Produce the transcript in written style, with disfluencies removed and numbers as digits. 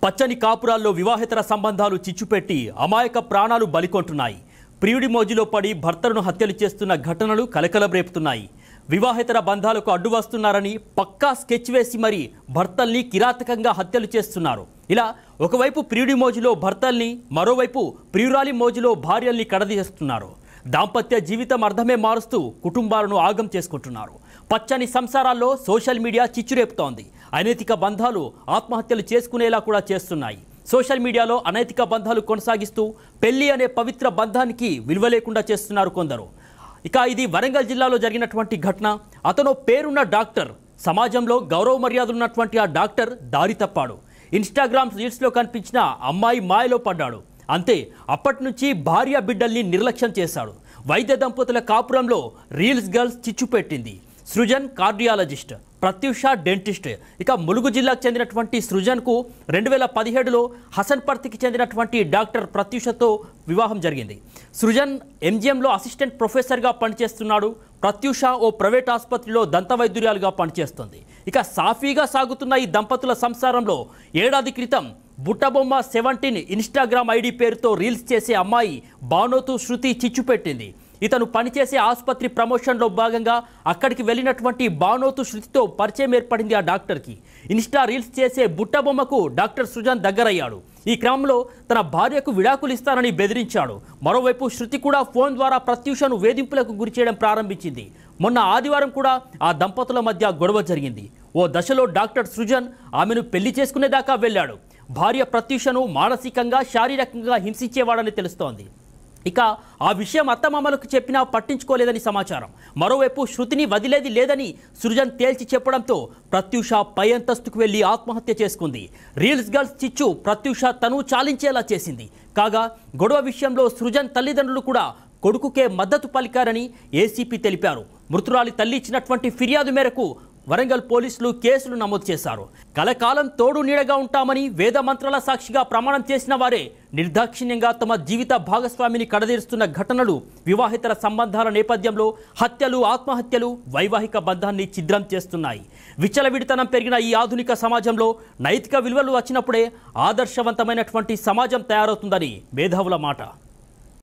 పచ్చని కాపురాల్లో వివాహేతర సంబంధాలు చిచ్చుపెట్టి అమాయక ప్రాణాలు బలికొంటున్నాయి. ప్రియుడి మోజులో పడి భర్తలను హత్యలు చేస్తున్న ఘటనలు కలకలం రేపుతున్నాయి. వివాహేతర బంధాలకు అడ్డు వస్తున్నారని పక్కా స్కెచ్ వేసి మరి భర్తల్ని కిరాతకంగా హత్యలు చేస్తున్నారు. ఇలా ఒకవైపు ప్రియుడి మోజులో భర్తల్ని, మరోవైపు ప్రియురాలి మోజులో భార్యల్ని కడదీస్తున్నారు. దాంపత్య జీవితం అర్థమే మారుస్తూ కుటుంబాలను ఆగం చేసుకుంటున్నారు. పచ్చని సంసారాల్లో సోషల్ మీడియా చిచ్చురేపుతోంది. అనైతిక బంధాలు ఆత్మహత్యలు చేసుకునేలా కూడా చేస్తున్నాయి. సోషల్ మీడియాలో అనైతిక బంధాలు కొనసాగిస్తూ పెళ్లి అనే పవిత్ర బంధానికి విలువ లేకుండా చేస్తున్నారు కొందరు. ఇక ఇది వరంగల్ జిల్లాలో జరిగినటువంటి ఘటన. అతను పేరున్న డాక్టర్, సమాజంలో గౌరవ మర్యాదలు ఉన్నటువంటి ఆ డాక్టర్ దారి తప్పాడు. ఇన్స్టాగ్రామ్ రీల్స్లో కనిపించిన అమ్మాయి మాయలో పడ్డాడు. అంతే, అప్పటి నుంచి భార్య బిడ్డల్ని నిర్లక్ష్యం చేశాడు. వైద్య దంపతుల కాపురంలో రీల్స్ గర్ల్స్ చిచ్చుపెట్టింది. Srujan cardiologist, Pratyusha dentist. ఇక ములుగు జిల్లాకు చెందినటువంటి సృజన్కు 2017లో హసన్పర్తికి చెందినటువంటి డాక్టర్ ప్రత్యూషతో వివాహం జరిగింది. సృజన్ ఎంజిఎంలో అసిస్టెంట్ ప్రొఫెసర్గా పనిచేస్తున్నాడు. ప్రత్యూష ఓ ప్రైవేట్ ఆసుపత్రిలో దంతవైద్యురాలుగా పనిచేస్తుంది. ఇక సాఫీగా సాగుతున్న ఈ దంపతుల సంసారంలో ఏడాది క్రితం బుట్టబొమ్మ 17 ఇన్స్టాగ్రామ్ ఐడి పేరుతో రీల్స్ చేసే అమ్మాయి బానోతు శృతి చిచ్చుపెట్టింది. ఇతను పనిచేసే ఆసుపత్రి ప్రమోషన్లో భాగంగా అక్కడికి వెళ్ళినటువంటి బానోతు శృతితో పరిచయం ఏర్పడింది ఆ డాక్టర్కి. ఇన్స్టా రీల్స్ చేసే బుట్టబొమ్మకు డాక్టర్ సృజన్ దగ్గరయ్యాడు. ఈ క్రమంలో తన భార్యకు విడాకులు ఇస్తానని బెదిరించాడు. మరోవైపు శృతి కూడా ఫోన్ ద్వారా ప్రత్యూషను వేధింపులకు గురిచేయడం ప్రారంభించింది. మొన్న ఆదివారం కూడా ఆ దంపతుల మధ్య గొడవ జరిగింది. ఓ దశలో డాక్టర్ సృజన్ ఆమెను పెళ్లి చేసుకునేదాకా వెళ్ళాడు. భార్య ప్రత్యూషను మానసికంగా, శారీరకంగా హింసించేవాడని తెలుస్తోంది. ఇక ఆ విషయం అత్తమామలకు చెప్పినా పట్టించుకోలేదని సమాచారం. మరోవైపు శృతిని వదిలేది లేదని సృజన్ తేల్చి చెప్పడంతో ప్రత్యూష పై అంతస్తుకు వెళ్లి ఆత్మహత్య చేసుకుంది. రీల్స్ గర్ల్స్ చిచ్చు ప్రత్యూష తను చాలించేలా చేసింది. కాగా గొడవ విషయంలో సృజన్ తల్లిదండ్రులు కూడా కొడుకుకే మద్దతు పలికారని ఏసీపీ తెలిపారు. మృతురాలి తల్లి ఇచ్చినటువంటి ఫిర్యాదు మేరకు వరంగల్ పోలీసులు కేసులు నమోదు చేశారు. కలకాలం తోడు నీడగా ఉంటామని వేద మంత్రాల సాక్షిగా ప్రమాణం చేసిన వారే నిర్దాక్షిణ్యంగా తమ జీవిత భాగస్వామిని కడదీరుస్తున్న ఘటనలు వివాహేతర సంబంధాల నేపథ్యంలో హత్యలు, ఆత్మహత్యలు వైవాహిక బంధాన్ని ఛిద్రం చేస్తున్నాయి. విచ్చలవిడితనం పెరిగిన ఈ ఆధునిక సమాజంలో నైతిక విలువలు వచ్చినప్పుడే ఆదర్శవంతమైనటువంటి సమాజం తయారవుతుందని మేధావుల మాట.